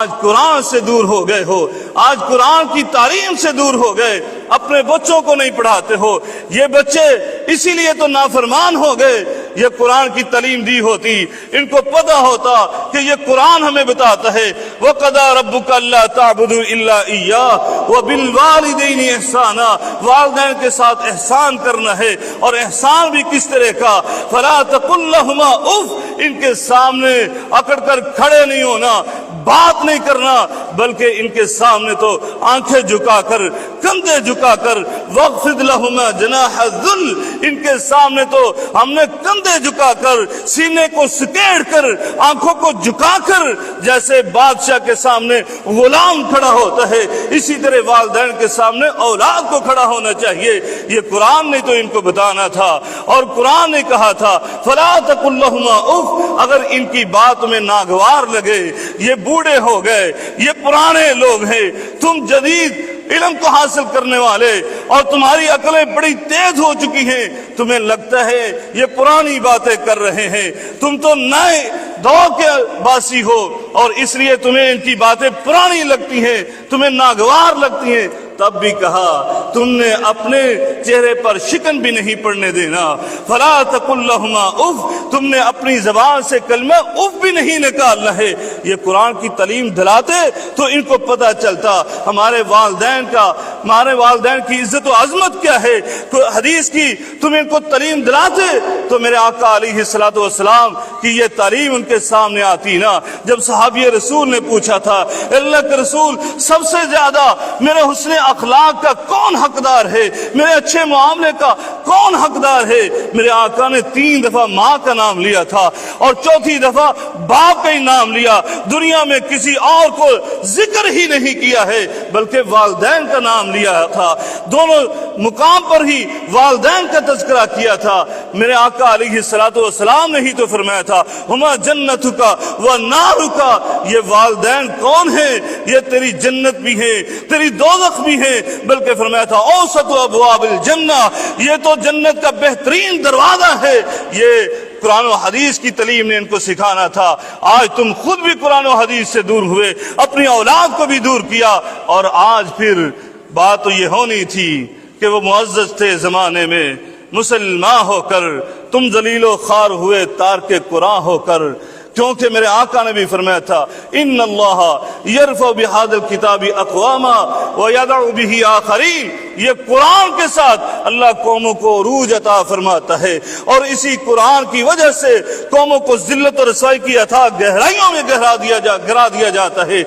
آج قرآن سے دور ہو گئے ہو، آج قرآن کی تعلیم سے دور ہو گئے، اپنے بچوں کو نہیں پڑھاتے ہو۔ یہ بچے اسی لیے تو نافرمان ہو گئے، یہ قرآن کی تعلیم دی ہوتی، ان کو پتہ ہوتا کہ یہ قرآن ہمیں بتاتا ہے وَقَضَىٰ رَبُّكَ أَلَّا تَعْبُدُوا إِلَّا إِيَّاهُ وَبِالْوَالِدَيْنِ إِحْسَانًا، والدین کے ساتھ احسان کرنا ہے، اور احسان بھی کس طرح کا؟ فَلَا تَقُل لَّهُمَا اُف، ان کے سامنے اکڑ کر کھڑے نہیں ہونا، بات نہیں کرنا، بلکہ ان کے سامنے تو آنکھیں جھکا کر، کندھے جھکا کر، وَاخْفِضْ لَهُمَا جَنَاحَ الذُّلِّ، ان کے سامنے تو ہم نے کندھے جھکا کر، سینے کو سکیڑ کر، آنکھوں کو جھکا کر، جیسے بادشاہ کے سامنے غلام کھڑا ہوتا ہے، اسی طرح والدین کے سامنے اولاد کو کھڑا ہونا چاہیے۔ یہ قرآن نے تو ان کو بتانا تھا، اور قرآن نے کہا تھا فَلَا تَقُل لَّهُمَا اُف، اگر ان کی بات میں ناگوار لگے، یہ بوڑھے ہو گئے، یہ پرانے لوگ ہیں، تم جدید علم کو حاصل کرنے والے، اور تمہاری عقلیں بڑی تیز ہو چکی ہیں، تمہیں لگتا ہے یہ پرانی باتیں کر رہے ہیں، تم تو نئے دور کے باسی ہو، اور اس لیے تمہیں ان کی باتیں پرانی لگتی ہیں، تمہیں ناگوار لگتی ہیں۔ تب بھی کہا تم نے اپنے چہرے پر شکن بھی نہیں پڑنے دینا، فلا تقل لہما اف، تم نے اپنی زبان سے کلمہ اف بھی نہیں نکالنا ہے۔ یہ قرآن کی تعلیم دلاتے تو ان کو پتہ چلتا ہمارے والدین کی عزت و عظمت کیا ہے۔ حدیث کی تم ان کو تعلیم دلاتے تو میرے آقا علیہ الصلوۃ والسلام کی یہ تعلیم ان کے سامنے آتی نا۔ جب صحابی رسول نے پوچھا تھا اللہ کے رسول، سب سے زیادہ میرے حسن اخلاق کا کون حقدار ہے، میرے اچھے معاملے کا کون حقدار ہے؟ میرے آقا نے 3 دفعہ ماں کا نام لیا تھا، اور 4تھی دفعہ باپ کا ہی نام لیا، دنیا میں کسی اور کو ذکر ہی نہیں کیا ہے، بلکہ والدین کا نام لیا تھا، دونوں مقام پر ہی والدین کا تذکرہ کیا تھا۔ میرے آقا علیہ الصلوۃ والسلام نے ہی تو فرمایا تھا ہما جنتک و نارک، یہ والدین کون ہیں؟ یہ تیری جنت بھی ہیں، تیری دوزخ بھی ہیں، بلکہ فرمایا تھا اوسط ابواب الجنہ، یہ تو جنت کا بہترین دروازہ ہے۔ یہ قرآن و حدیث کی تعلیم نے ان کو سکھانا تھا۔ آج تم خود بھی قرآن و حدیث سے دور ہوئے، اپنی اولاد کو بھی دور کیا، اور آج پھر بات تو یہ ہونی تھی کہ وہ معزز تھے زمانے میں، مسلمان ہو کر تم ذلیل و خوار ہوئے تارک قرآن ہو کر، کیونکہ میرے آقا نے بھی فرمایا تھا ان اللہ یرفع بہذا الکتاب اقواما ویضع بہ آخرین، یہ قرآن کے ساتھ اللہ قوموں کو عروج عطا فرماتا ہے، اور اسی قرآن کی وجہ سے قوموں کو ذلت و رسوائی کی اتھاہ گہرائیوں میں گرا دیا جاتا ہے۔